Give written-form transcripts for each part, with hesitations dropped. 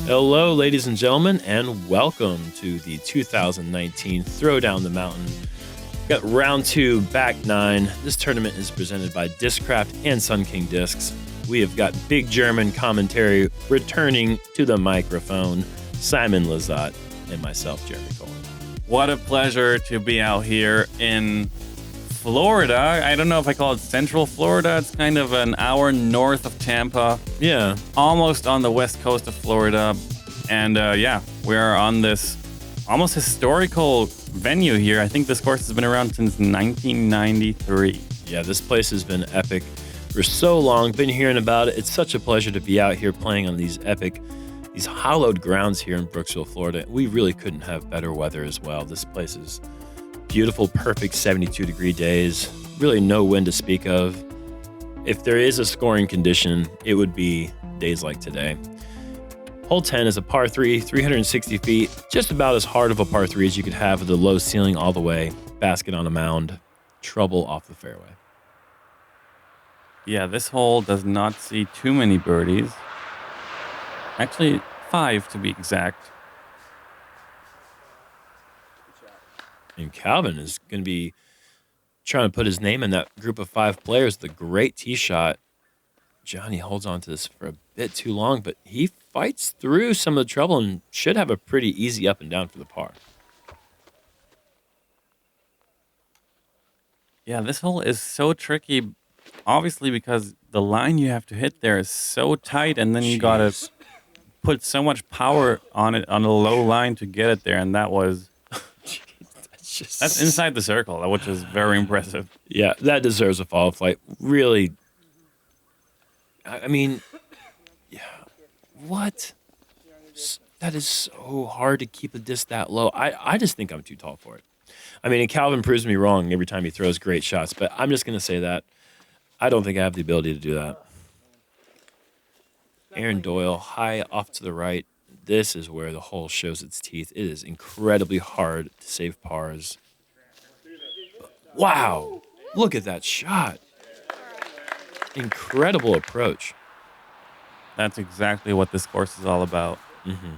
Hello, ladies and gentlemen, and welcome to the 2019 Throwdown the Mountain. Got round 2, back 9. This tournament is presented by Discraft and Sun King Discs. We have got big German commentary returning to the microphone, Simon Lizotte, and myself, Jeremy Koling. What a pleasure to be out here in Florida. I don't know if I call it Central Florida. It's kind of an hour north of Tampa. Yeah. Almost on the west coast of Florida. And we are on this almost historical venue here. I think this course has been around since 1993. Yeah, this place has been epic for so long. Been hearing about it. It's such a pleasure to be out here playing on these hallowed grounds here in Brooksville, Florida. We really couldn't have better weather as well. This place is beautiful, perfect 72-degree days. Really no wind to speak of. If there is a scoring condition, it would be days like today. Hole 10 is a par 3, 360 feet. Just about as hard of a par 3 as you could have with a low ceiling all the way. Basket on a mound. Trouble off the fairway. Yeah, this hole does not see too many birdies. Actually, 5 to be exact. And Calvin is going to be trying to put his name in that group of 5 players. The great tee shot. Johnny holds on to this for a bit too long, but he fights through some of the trouble and should have a pretty easy up and down for the par. Yeah, this hole is so tricky, obviously, because the line you have to hit there is so tight, and then you got to put so much power on it on a low line to get it there, and that was... That's inside the circle, which is very impressive. Yeah, that deserves a FollowFlight. Really, I mean, yeah, what? That is so hard to keep a disc that low. I just think I'm too tall for it. I mean, and Calvin proves me wrong every time he throws great shots, but I'm just going to say that. I don't think I have the ability to do that. Aaron Doyle, high off to the right. This is where the hole shows its teeth. It is incredibly hard to save pars. Wow. Look at that shot. Incredible approach. That's exactly what this course is all about. Mm-hmm.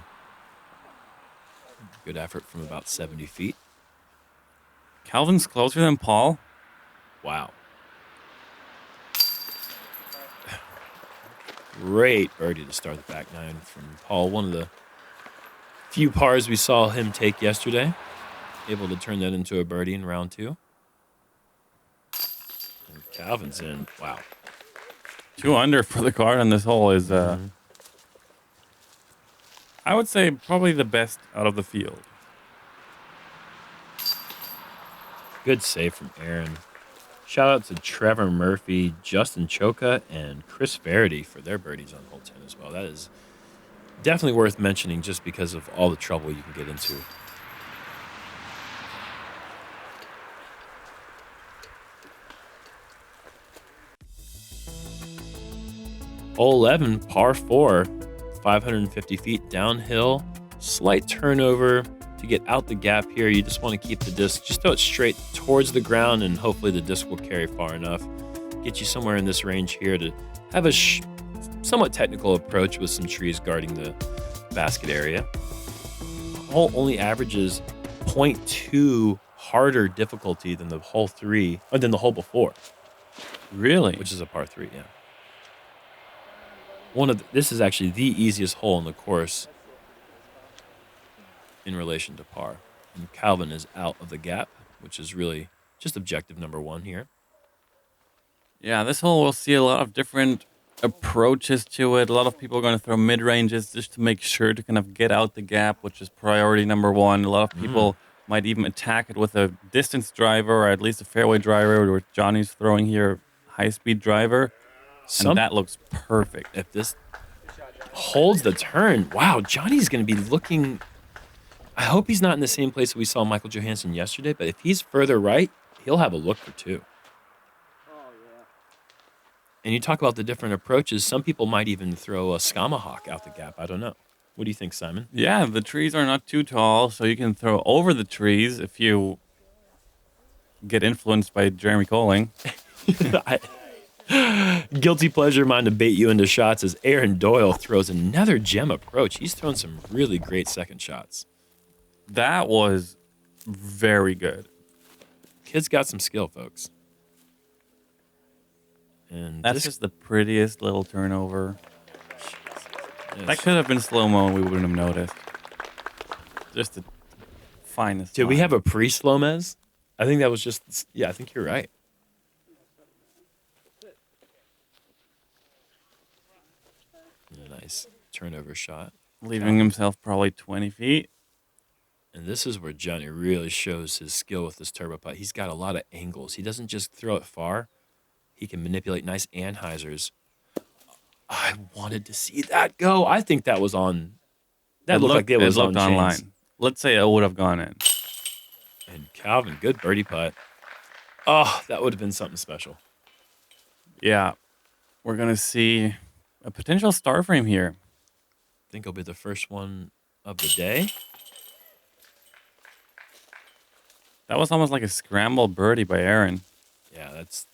Good effort from about 70 feet. Calvin's closer than Paul. Wow. Great birdie to start the back 9 from Paul. One of the few pars we saw him take yesterday. Able to turn that into a birdie in round 2. And Calvin's in. Wow. 2 under for the card on this hole is, I would say, probably the best out of the field. Good save from Aaron. Shout out to Trevor Murphy, Justin Choka, and Chris Verity for their birdies on hole 10 as well. That is definitely worth mentioning just because of all the trouble you can get into. Hole 11, par 4, 550 feet downhill. Slight turnover to get out the gap here. You just want to keep the disc, just throw it straight towards the ground, and hopefully the disc will carry far enough. Get you somewhere in this range here to have a somewhat technical approach with some trees guarding the basket area. The hole only averages 0.2 harder difficulty than the hole 3, or than the hole before. Really? Which is a par 3, yeah. This is actually the easiest hole in the course in relation to par. And Calvin is out of the gap, which is really just objective number 1 here. Yeah, this hole will see a lot of different approaches to it. A lot of people are going to throw mid-ranges just to make sure to kind of get out the gap, which is priority number 1. A lot of people might even attack it with a distance driver or at least a fairway driver, where Johnny's throwing here high-speed driver. And that looks perfect. If this holds the turn, wow, Johnny's going to be looking... I hope he's not in the same place that we saw Michael Johansson yesterday, but if he's further right, he'll have a look for 2. And you talk about the different approaches. Some people might even throw a Skamahawk out the gap. I don't know. What do you think, Simon? Yeah, the trees are not too tall, so you can throw over the trees if you get influenced by Jeremy Koling. Guilty pleasure of mine to bait you into shots as Aaron Doyle throws another gem approach. He's thrown some really great second shots. That was very good. Kid's got some skill, folks. And That's just the prettiest little turnover. Yes. That could have been slow-mo and we wouldn't have noticed. Just the finest. Did we have a pre-SloMez? I think that was just... Yeah, I think you're right. Nice turnover shot. Leaving himself probably 20 feet. And this is where Johnny really shows his skill with this turbo putt. He's got a lot of angles. He doesn't just throw it far. He can manipulate nice anhyzers. I wanted to see that go. I think that was on. That looked like it was on online. chains. Let's say it would have gone in. And Calvin, good birdie putt. Oh, that would have been something special. Yeah. We're going to see a potential star frame here. I think it'll be the first one of the day. That was almost like a scramble birdie by Aaron. Yeah, that's...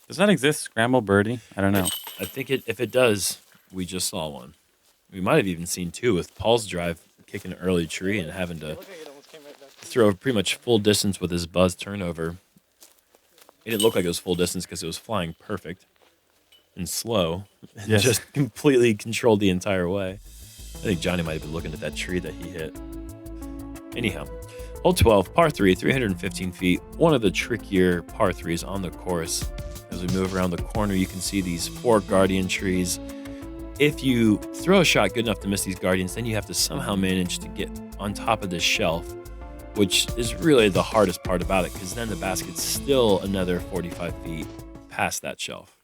Does that exist, scramble birdie? I don't know. I think if it does, we just saw one. We might have even seen two with Paul's drive kicking an early tree and having to throw pretty much full distance with his buzz turnover. It didn't look like it was full distance because it was flying perfect and slow. And Yes. just completely controlled the entire way. I think Johnny might have been looking at that tree that he hit. Anyhow, hole 12, par 3, 315 feet. One of the trickier par 3s on the course. As we move around the corner, you can see these 4 guardian trees. If you throw a shot good enough to miss these guardians, then you have to somehow manage to get on top of this shelf, which is really the hardest part about it, because then the basket's still another 45 feet past that shelf.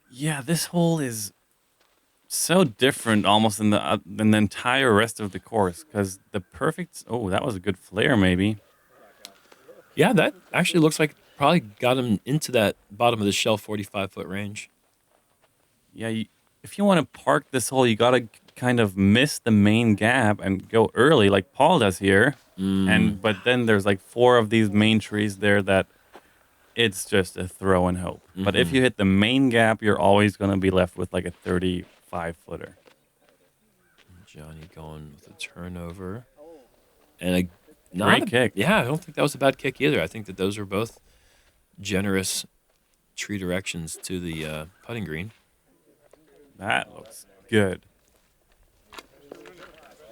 Yeah, this hole is so different almost in the entire rest of the course, because the perfect... Oh, that was a good flare, maybe. Yeah, that actually looks like probably got him into that bottom of the shelf 45-foot range. Yeah, if you want to park this hole, you got to kind of miss the main gap and go early like Paul does here. But then there's like 4 of these main trees there that it's just a throw and hope. But if you hit the main gap, you're always going to be left with like a 35-footer. Johnny going with a turnover. And Great kick. Yeah, I don't think that was a bad kick either. I think that those are both generous tree directions to the putting green. That looks good.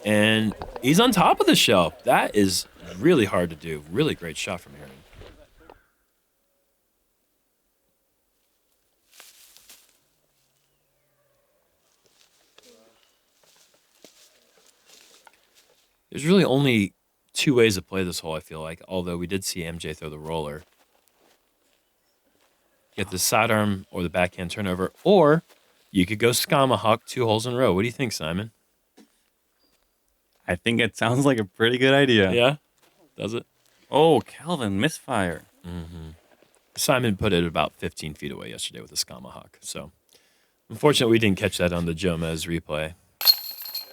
And he's on top of the shelf. That is really hard to do. Really great shot from Aaron. There's really only 2 ways to play this hole, I feel like, although we did see MJ throw the roller. Get the sidearm or the backhand turnover, or you could go Skamahawk 2 holes in a row. What do you think, Simon? I think it sounds like a pretty good idea. Yeah? Does it? Oh, Calvin, misfire. Simon put it about 15 feet away yesterday with a Skamahawk. So, unfortunately, we didn't catch that on the Jomez replay.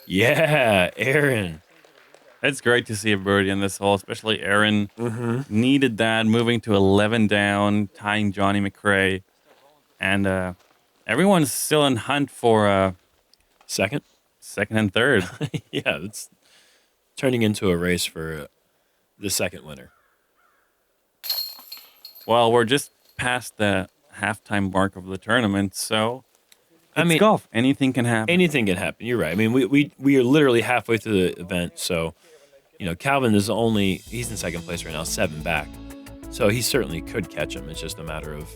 Yeah, Aaron. It's great to see a birdie in this hole, especially Aaron needed that, moving to 11 down, tying Johne McCray. And everyone's still in hunt for Second and third. Yeah, it's turning into a race for the second winner. Well, we're just past the halftime mark of the tournament, so it's golf. Anything can happen. Anything can happen. You're right. I mean, we are literally halfway through the event, so Calvin is he's in second place right now, 7 back. So he certainly could catch him. It's just a matter of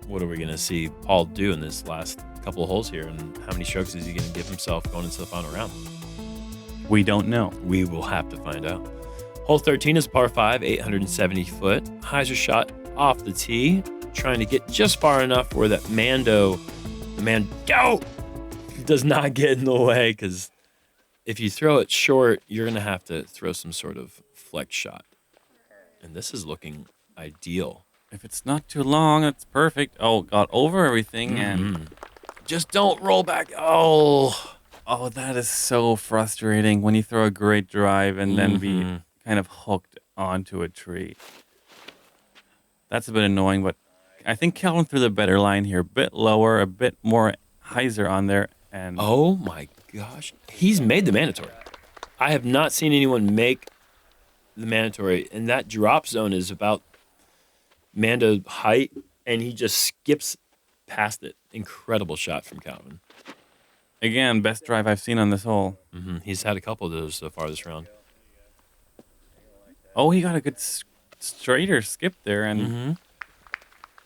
what are we going to see Paul do in this last couple of holes here, and how many strokes is he going to give himself going into the final round? We don't know. We will have to find out. Hole 13 is par 5, 870 foot. Hyzer shot off the tee, trying to get just far enough where that Mando does not get in the way, because if you throw it short, you're going to have to throw some sort of flex shot. And this is looking ideal. If it's not too long, it's perfect. Oh, got over everything and just don't roll back. Oh, that is so frustrating when you throw a great drive and then be kind of hooked onto a tree. That's a bit annoying, but I think Calvin threw the better line here. A bit lower, a bit more hyzer on there. And Oh my gosh. He's made the mandatory. I have not seen anyone make the mandatory, and that drop zone is about Mando height, and he just skips past it. Incredible shot from Calvin. again, best drive I've seen on this hole. He's had a couple of those so far this round. Oh, he got a good straighter skip there, and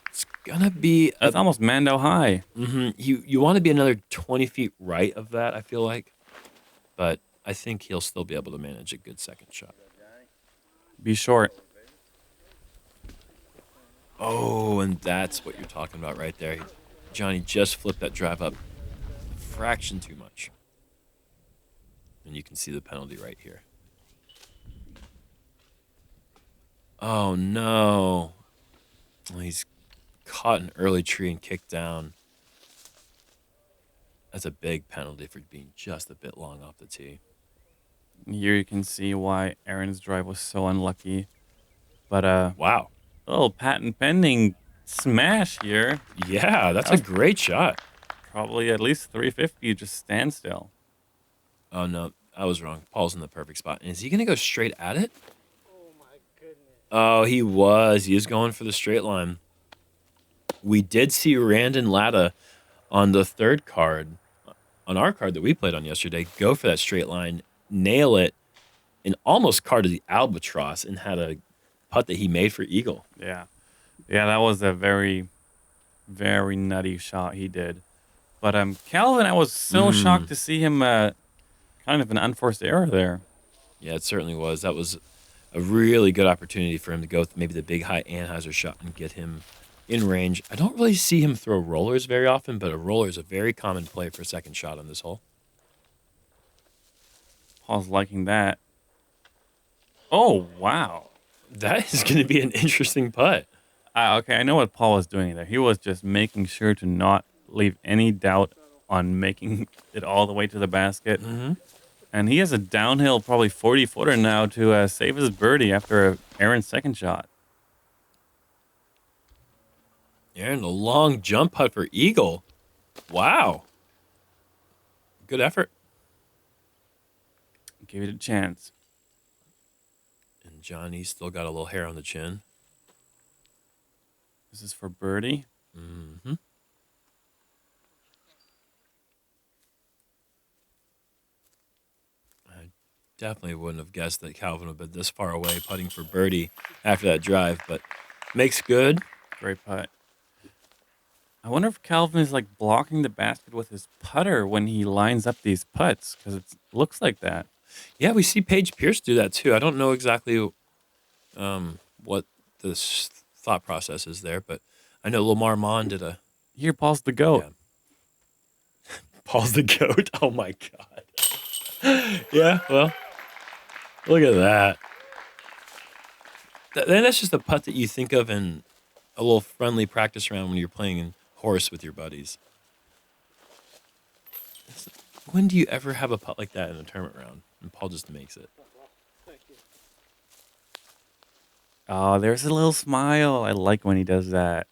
It's gonna be that's almost Mando high. you want to be another 20 feet right of that, I feel like, but I think he'll still be able to manage a good second shot. Be short. Oh, and that's what you're talking about right there. Johnny just flipped that drive up a fraction too much. And you can see the penalty right here. Oh, no. Well, he's caught an early tree and kicked down. That's a big penalty for being just a bit long off the tee. Here you can see why Aaron's drive was so unlucky. But Wow. a little patent pending smash here. Yeah, that's a great shot. Probably at least 350, just stand still. Oh, no, I was wrong. Paul's in the perfect spot. And is he going to go straight at it? Oh my goodness. Oh, he was. He is going for the straight line. We did see Randon Latta on the third card, on our card that we played on yesterday, go for that straight line, nail it, and almost carded the albatross and had a putt that he made for eagle. Yeah. Yeah, that was a very, very nutty shot he did. But Calvin, I was so shocked to see him kind of an unforced error there. Yeah, it certainly was. That was a really good opportunity for him to go with maybe the big high Anheuser shot and get him in range. I don't really see him throw rollers very often, but a roller is a very common play for a second shot on this hole. Paul's liking that. Oh, wow. That is going to be an interesting putt. Okay, I know what Paul was doing there. He was just making sure to not leave any doubt on making it all the way to the basket. And he has a downhill, probably 40-footer now to save his birdie after Aaron's second shot. Aaron, a long jump putt for eagle. Wow. Good effort. Give it a chance. And Johnny's still got a little hair on the chin. This is for birdie. I definitely wouldn't have guessed that Calvin would have been this far away putting for birdie after that drive, but makes good. Great putt. I wonder if Calvin is like blocking the basket with his putter when he lines up these putts, because it looks like that. Yeah, we see Paige Pierce do that too. I don't know exactly what the thought process is there, but I know Lamar Mon did a... Here, Paul's the GOAT. Yeah. Paul's the GOAT? Oh, my God. Yeah, well, look at that. That's just a putt that you think of in a little friendly practice round when you're playing in horse with your buddies. When do you ever have a putt like that in a tournament round? And Paul just makes it. Thank you. Oh, there's a little smile. I like when he does that.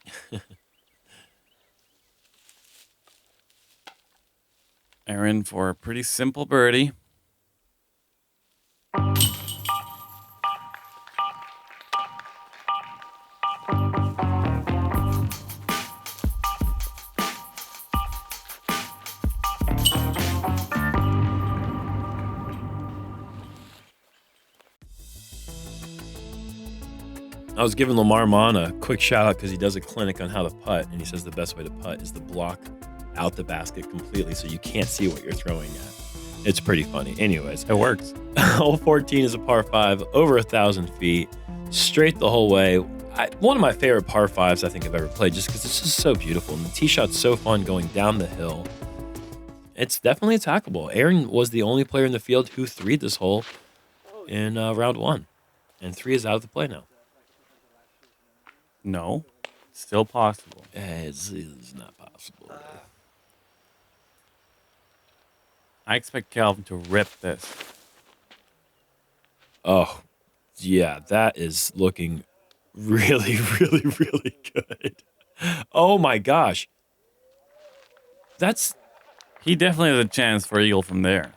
Aaron for a pretty simple birdie. I was giving Lamar Mon a quick shout out because he does a clinic on how to putt, and he says the best way to putt is to block out the basket completely so you can't see what you're throwing at. It's pretty funny. Anyways, It works. hole 14 is a par 5, over 1,000 feet, straight the whole way. One of my favorite par 5s I think I've ever played, just because it's just so beautiful. And the tee shot's so fun going down the hill. It's definitely attackable. Aaron was the only player in the field who three'd this hole in round 1. And 3 is out of the play now. No, still possible. It's not possible. I expect Calvin to rip this. Oh, yeah, that is looking really, really, really good. Oh my gosh. He definitely has a chance for eagle from there.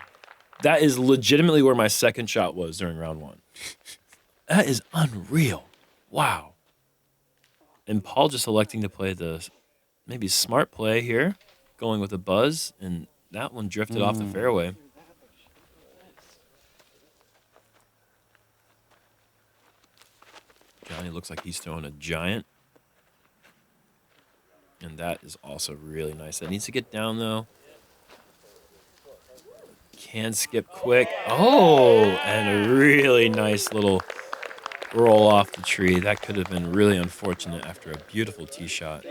That is legitimately where my second shot was during round one. That is unreal. Wow. And Paul just electing to play the maybe smart play here, going with a buzz, and that one drifted off the fairway. Johnny looks like he's throwing a giant. And that is also really nice. That needs to get down, though. Can skip quick. Oh, and a really nice little roll off the tree. That could have been really unfortunate after a beautiful tee shot.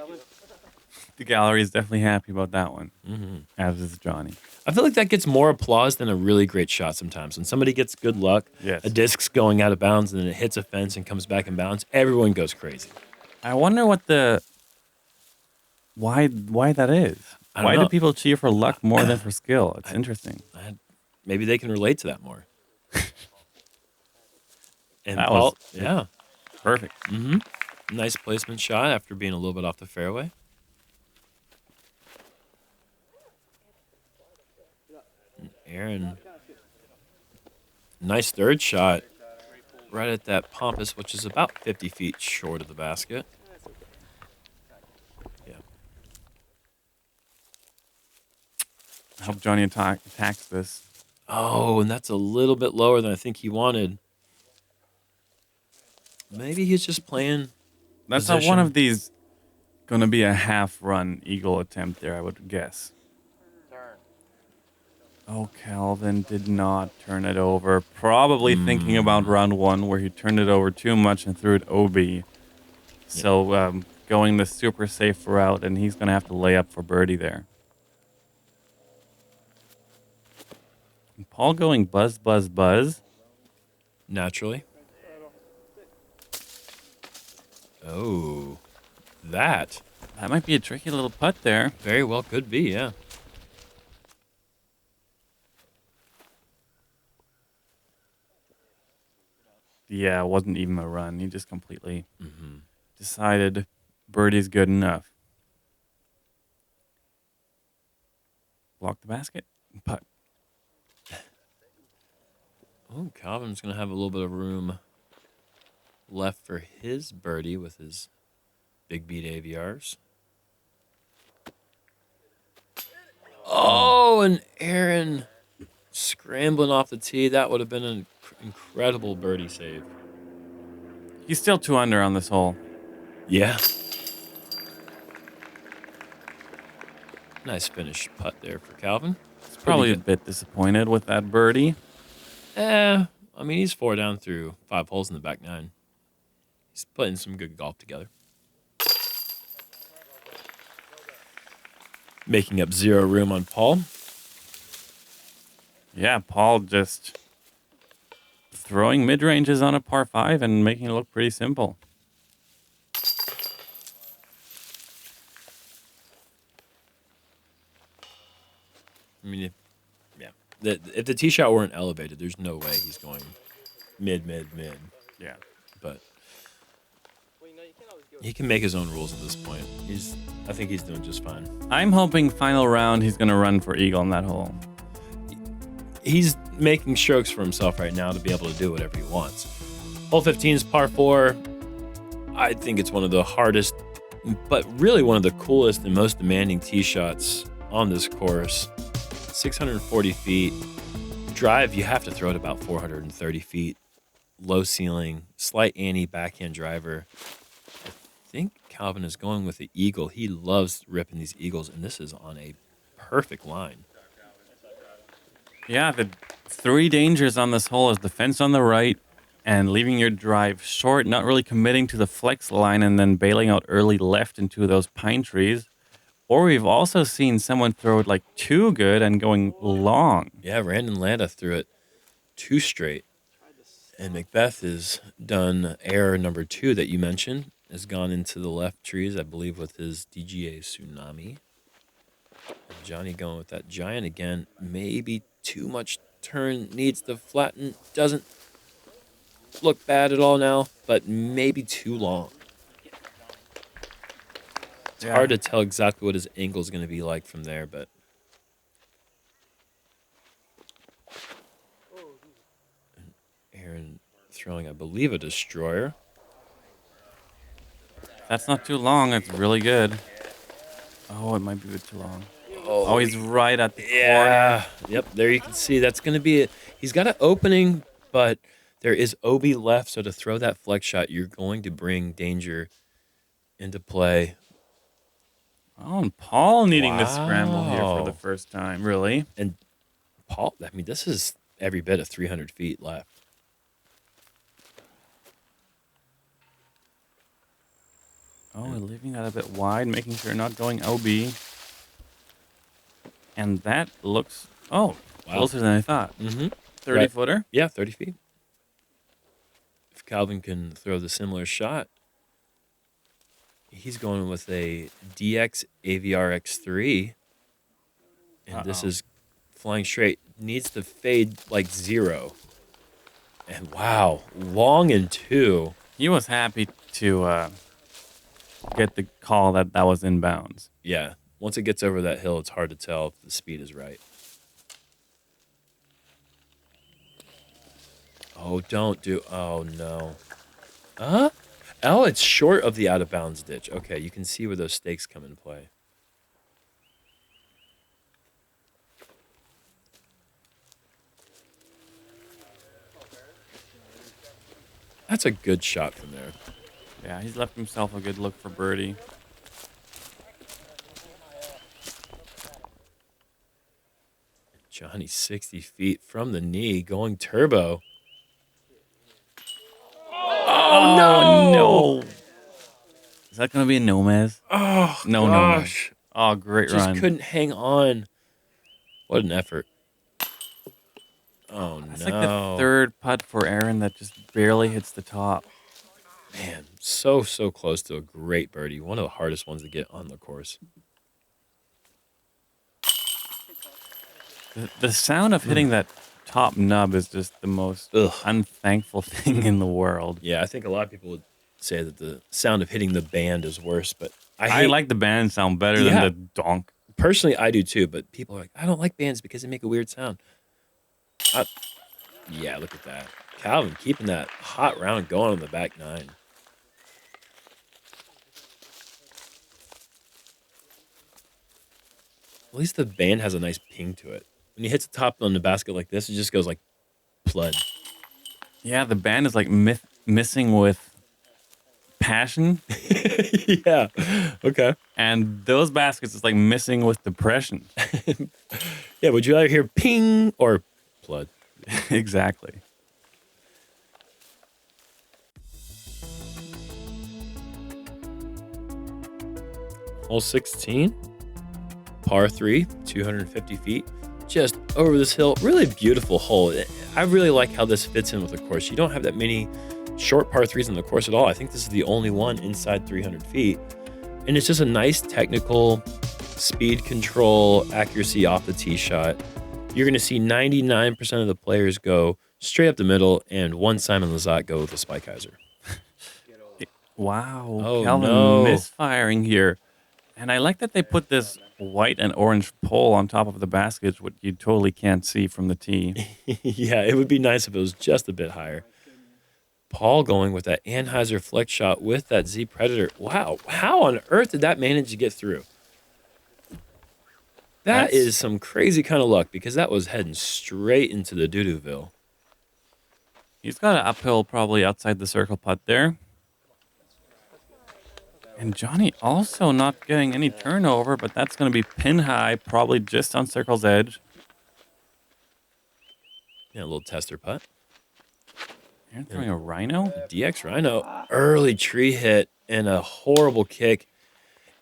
The gallery is definitely happy about that one, Mm-hmm. as is Johnny. I feel like that gets more applause than a really great shot sometimes. When somebody gets good luck, Yes. a disc's going out of bounds and then it hits a fence and comes back in bounds, everyone goes crazy. I wonder what why that is. I don't Why know. do people cheer for luck more than for skill? It's interesting. Maybe they can relate to that more. And That Paul, was- yeah. Perfect. Mm-hmm. Nice placement shot after being a little bit off the fairway. And Aaron, nice third shot right at that Pompous, which is about 50 feet short of the basket. Yeah. I hope Johnny attacks this. Oh, and that's a little bit lower than I think he wanted. Maybe he's just playing. That's Position. one of these going to be a half-run eagle attempt there, I would guess. Oh, Calvin did not turn it over. Probably thinking about round one where he turned it over too much and threw it OB. So going the super safe route, and he's going to have to lay up for birdie there. And Paul going buzz, buzz, buzz. Naturally. Oh, that Might be a tricky little putt there. very well could be, yeah. Yeah, it wasn't even a run. He just completely decided birdie's good enough. Block the basket. Putt. Oh, Calvin's going to have a little bit of room left for his birdie with his big beat AVRs. Oh, and Aaron scrambling off the tee. That would have been an incredible birdie save. He's still 2 under on this hole. Yeah. Nice finish putt there for Calvin. He's probably a bit disappointed with that birdie. I mean, he's 4 down through 5 holes in the back 9. He's putting some good golf together. Making up 0 room on Paul. Yeah, Paul just throwing mid-ranges on a par 5 and making it look pretty simple. I mean, if the tee shot weren't elevated, there's no way he's going mid. Yeah. But he can make his own rules at this point. I think he's doing just fine. I'm hoping final round he's going to run for eagle on that hole. He's making strokes for himself right now to be able to do whatever he wants. Hole 15 is par 4. I think it's one of the hardest, but really one of the coolest and most demanding tee shots on this course. 640 feet. Drive, you have to throw it about 430 feet. Low ceiling, slight ante backhand driver. I think Calvin is going with the eagle. He loves ripping these eagles, and this is on a perfect line. Yeah, the 3 dangers on this hole is the fence on the right and leaving your drive short, not really committing to the flex line, and then bailing out early left into those pine trees. Or we've also seen someone throw it like too good and going long. Yeah, Randon Landa threw it 2 straight. And McBeth has done error number 2 that you mentioned, has gone into the left trees, I believe, with his DGA Tsunami. And Johnny going with that giant again. Maybe too much turn, needs to flatten. Doesn't look bad at all now, but maybe too long. It's hard to tell exactly what his angle is going to be like from there, but Aaron throwing, I believe, a destroyer. That's not too long. It's really good. Oh, it might be a bit too long. Oh, he's right at the corner. Yep, there you can see that's going to be it. He's got an opening, but there is OB left, so to throw that flex shot, you're going to bring danger into play. Oh, and Paul needing to scramble here for the first time, really. And Paul, I mean, this is every bit of 300 feet left. Oh, leaving that a bit wide, making sure not going OB. And that looks, closer than I thought. 30-footer? Yeah, 30 feet. If Calvin can throw the similar shot, he's going with a DX AVR X3. And this is flying straight. Needs to fade like 0. And wow, long and 2. He was happy to get the call that was inbounds. Yeah. Once it gets over that hill, it's hard to tell if the speed is right. Oh, don't do... Oh, no. Oh, it's short of the out-of-bounds ditch. Okay, you can see where those stakes come into play. That's a good shot from there. Yeah, he's left himself a good look for birdie. Johnny 60 feet from the knee, going turbo. Oh, no. Is that going to be a NoMez? Oh, no, gosh. Oh, great Just run. couldn't hang on. What an effort. Oh, That's no. like the third putt for Aaron that just barely hits the top. Man, so close to a great birdie. One of the hardest ones to get on the course. The sound of hitting that top nub is just the most unthankful thing in the world. Yeah, I think a lot of people would say that the sound of hitting the band is worse, but I like the band sound better than the donk. Personally, I do too, but people are like, I don't like bands because they make a weird sound. Yeah, look at that. Calvin keeping that hot round going on the back 9. At least the band has a nice ping to it. When he hits the top on the basket like this, it just goes like plud. Yeah, the band is like missing with passion. Yeah. Okay. And those baskets is like missing with depression. Yeah, would you rather hear ping or plud? Exactly. Hole 16. Par 3, 250 feet. Just over this hill. Really beautiful hole. I really like how this fits in with the course. You don't have that many short par 3s on the course at all. I think this is the only one inside 300 feet. And it's just a nice technical speed control, accuracy off the tee shot. You're going to see 99% of the players go straight up the middle and one Simon Lizotte go with a Spikeiser. Wow. Oh, Calvin no. misfiring here. And I like that they put this white and orange pole on top of the basket, which you totally can't see from the tee. Yeah, it would be nice if it was just a bit higher. Paul going with that Anheuser flex shot with that Z Predator. Wow, how on earth did that manage to get through? That is some crazy kind of luck because that was heading straight into the doo-dooville. He's got an uphill probably outside the circle putt there. And Johnny also not getting any turnover, but that's going to be pin high, probably just on circle's edge. Yeah, a little tester putt. You're throwing a rhino? DX Rhino, early tree hit and a horrible kick.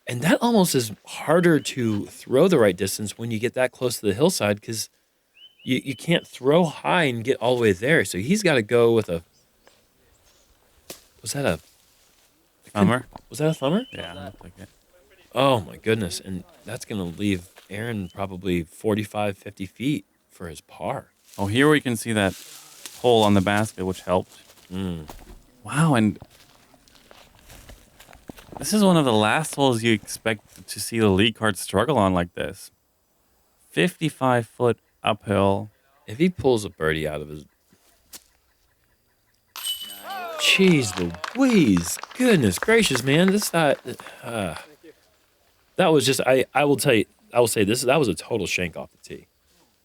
And that almost is harder to throw the right distance when you get that close to the hillside because you can't throw high and get all the way there. So he's got to go with a... Was that a... Thumber? Was that a thumber? Yeah, looked like it. Oh, my goodness. And that's going to leave Aaron probably 45, 50 feet for his par. Oh, here we can see that hole on the basket, which helped. Wow, and This is one of the last holes you expect to see the lead card struggle on like this. 55-foot uphill. If he pulls a birdie out of his... Jeez Louise. Goodness gracious, man. That was just... I will tell you... I will say this. That was a total shank off the tee.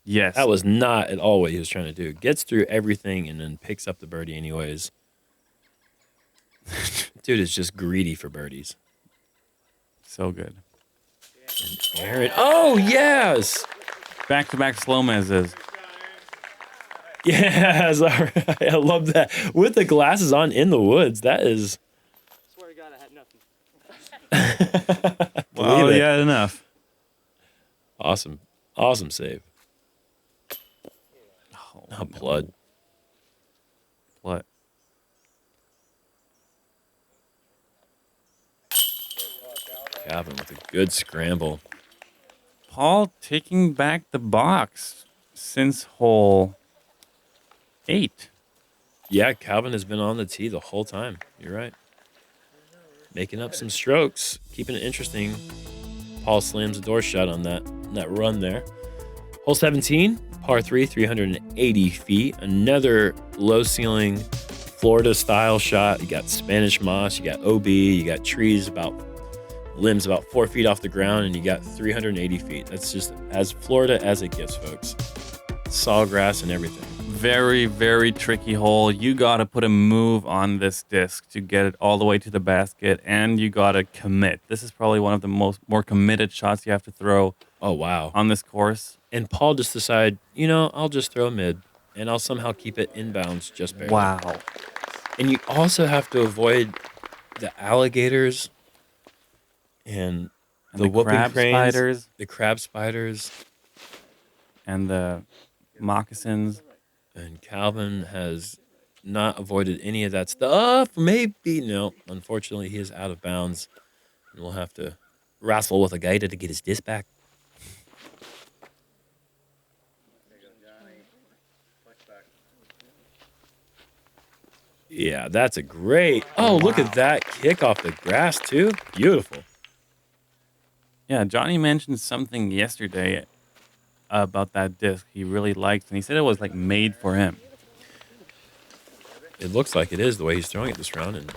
Yes. That was not at all what he was trying to do. Gets through everything and then picks up the birdie anyways. Dude is just greedy for birdies. So good. And Aaron... Oh, yes! Back-to-back SloMez's. Yes, all right. I love that. With the glasses on in the woods, that is... Swear to God, I had nothing. Well, Believe it. yeah, enough. Awesome. Awesome save. Oh, blood. What? Calvin with a good scramble. Paul taking back the box since hole 8. Yeah, Calvin has been on the tee the whole time. You're right. Making up some strokes, keeping it interesting. Paul slams the door shut on that run there. Hole 17, par 3, 380 feet. Another low ceiling Florida style shot. You got Spanish moss, you got OB, you got trees limbs about 4 feet off the ground, and you got 380 feet. That's just as Florida as it gets, folks. Sawgrass and everything. Very, very tricky hole. You got to put a move on this disc to get it all the way to the basket, and you got to commit. This is probably one of the more committed shots you have to throw. Oh, wow. On this course. And Paul just decided, I'll just throw mid, and I'll somehow keep it inbounds just barely. Wow. And you also have to avoid the alligators and the whooping crab cranes, spiders. the crab spiders, and the moccasins. And Calvin has not avoided any of that stuff. Maybe, no. Unfortunately, he is out of bounds. And we'll have to wrestle with a gator to get his disc back. Yeah, that's a great... Oh, wow. Look at that kick off the grass, too. Beautiful. Yeah, Johnny mentioned something yesterday about that disc he really liked, and he said it was like made for him. It looks like it is the way he's throwing it this round, and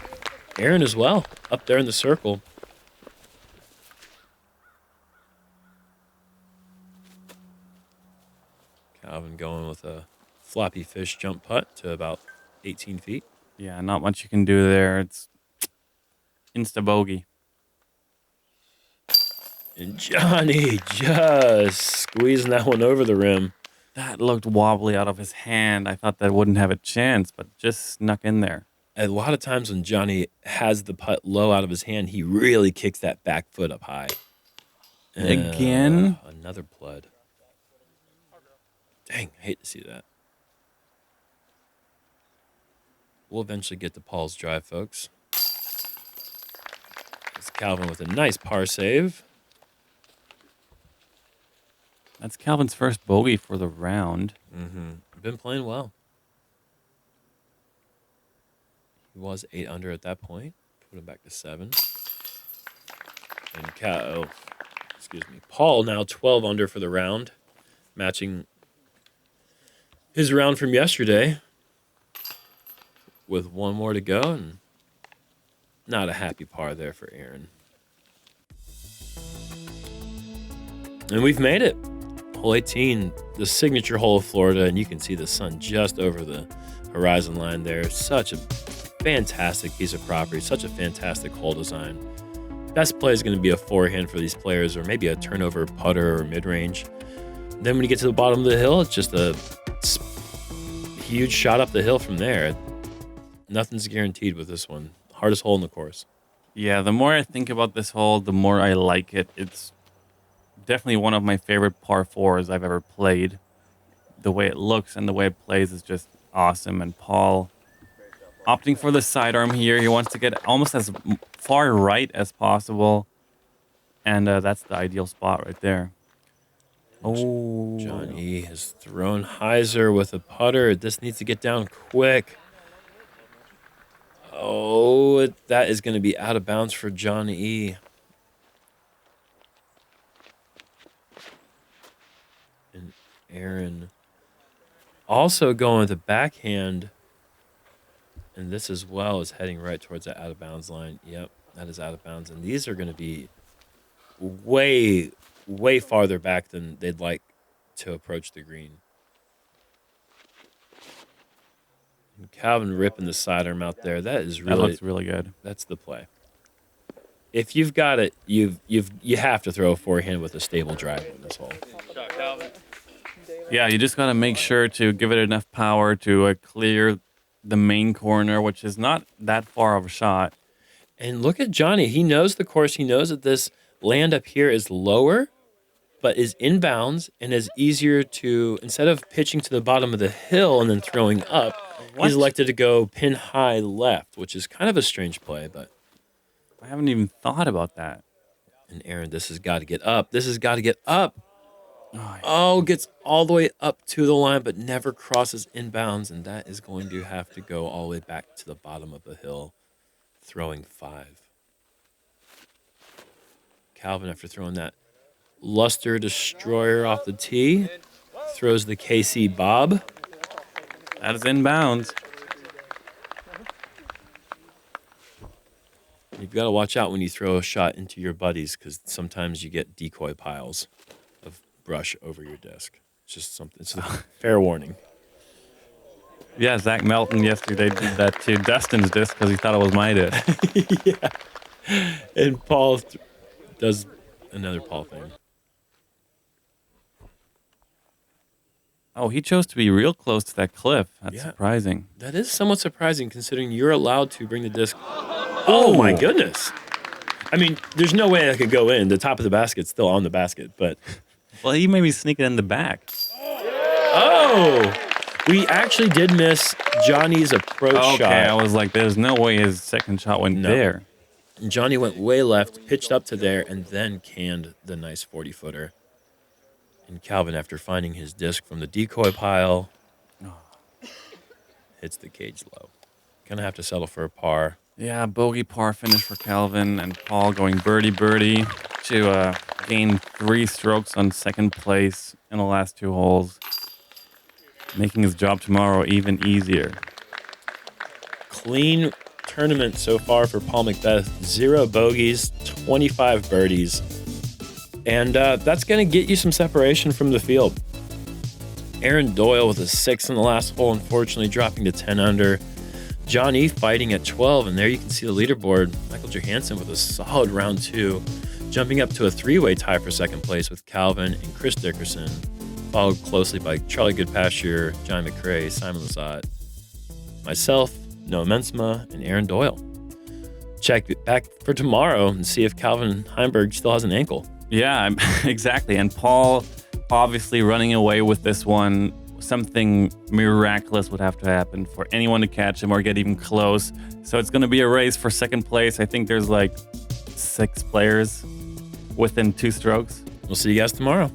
Aaron as well, up there in the circle. Calvin going with a floppy fish jump putt to about 18 feet. Yeah, not much you can do there. It's insta bogey. And Johnny just squeezing that one over the rim. That looked wobbly out of his hand. I thought that wouldn't have a chance, but just snuck in there. A lot of times when Johnny has the putt low out of his hand, he really kicks that back foot up high. Again? Another blood. Dang, I hate to see that. We'll eventually get to Paul's drive, folks. It's Calvin with a nice par save. That's Calvin's first bogey for the round. Been playing well. He was 8 under at that point. Put him back to 7. And Paul now 12 under for the round, matching his round from yesterday. With one more to go, and not a happy par there for Aaron. And we've made it. Hole 18, the signature hole of Florida, and you can see the sun just over the horizon line there. Such a fantastic piece of property, such a fantastic hole design. Best play is going to be a forehand for these players, or maybe a turnover putter or mid-range. Then when you get to the bottom of the hill, it's just a huge shot up the hill from there. Nothing's guaranteed with this one. Hardest hole in the course. Yeah, the more I think about this hole, the more I like it. It's definitely one of my favorite par 4s I've ever played. The way it looks and the way it plays is just awesome. And Paul opting for the sidearm here. He wants to get almost as far right as possible. And that's the ideal spot right there. Oh, Johnny has thrown hyzer with a putter. This needs to get down quick. Oh, that is going to be out of bounds for John E. And Aaron also going with a backhand. And this as well is heading right towards that out of bounds line. Yep, that is out of bounds. And these are going to be way, way farther back than they'd like to approach the green. And Calvin ripping the sidearm out there. That looks really good. That's the play. If you've got it, you have to throw a forehand with a stable drive in this hole. Yeah, you just got to make sure to give it enough power to clear the main corner, which is not that far of a shot. And look at Johnny. He knows the course. He knows that this land up here is lower, but is inbounds and is easier to, instead of pitching to the bottom of the hill and then throwing up, he's elected to go pin high left, which is kind of a strange play, but I haven't even thought about that. And Aaron, this has got to get up. This has got to get up. Oh, Oh, gets all the way up to the line, but never crosses inbounds, and that is going to have to go all the way back to the bottom of the hill, throwing 5. Calvin, after throwing that luster destroyer off the tee, throws the KC Bob. that is inbounds. You've got to watch out when you throw a shot into your buddies, because sometimes you get decoy piles of brush over your disc. It's just something. It's a fair warning. Yeah, Zach Melton yesterday did that to Dustin's disc because he thought it was my disc. Yeah. And Paul does another Paul thing. Oh, he chose to be real close to that cliff. That's Yeah. surprising. That is somewhat surprising considering you're allowed to bring the disc. Oh my goodness. I mean, there's no way that could go in. The top of the basket's still on the basket, but. Well, he may be sneaking in the back. Oh! We actually did miss Johnny's approach shot. Okay, I was like, there's no way his second shot went there. And Johnny went way left, pitched up to there, and then canned the nice 40-footer. And Calvin, after finding his disc from the decoy pile, hits the cage low. Gonna have to settle for a par. Yeah, bogey par finish for Calvin, and Paul going birdie to gain 3 strokes on second place in the last 2 holes, making his job tomorrow even easier. Clean tournament so far for Paul McBeth. 0 bogeys, 25 birdies. And that's going to get you some separation from the field. Aaron Doyle with a 6 in the last hole, unfortunately dropping to 10 under. John E. fighting at 12, and there you can see the leaderboard. Michael Johansson with a solid round 2, jumping up to a 3-way tie for second place with Calvin and Chris Dickerson, followed closely by Charlie Goodpasture, Johne McCray, Simon Lizotte, myself, NoMez, and Aaron Doyle. Check back for tomorrow and see if Calvin Heimburg still has an ankle. Yeah, exactly. And Paul obviously running away with this one. Something miraculous would have to happen for anyone to catch him or get even close. So it's going to be a race for second place. I think there's like 6 players within 2 strokes. We'll see you guys tomorrow.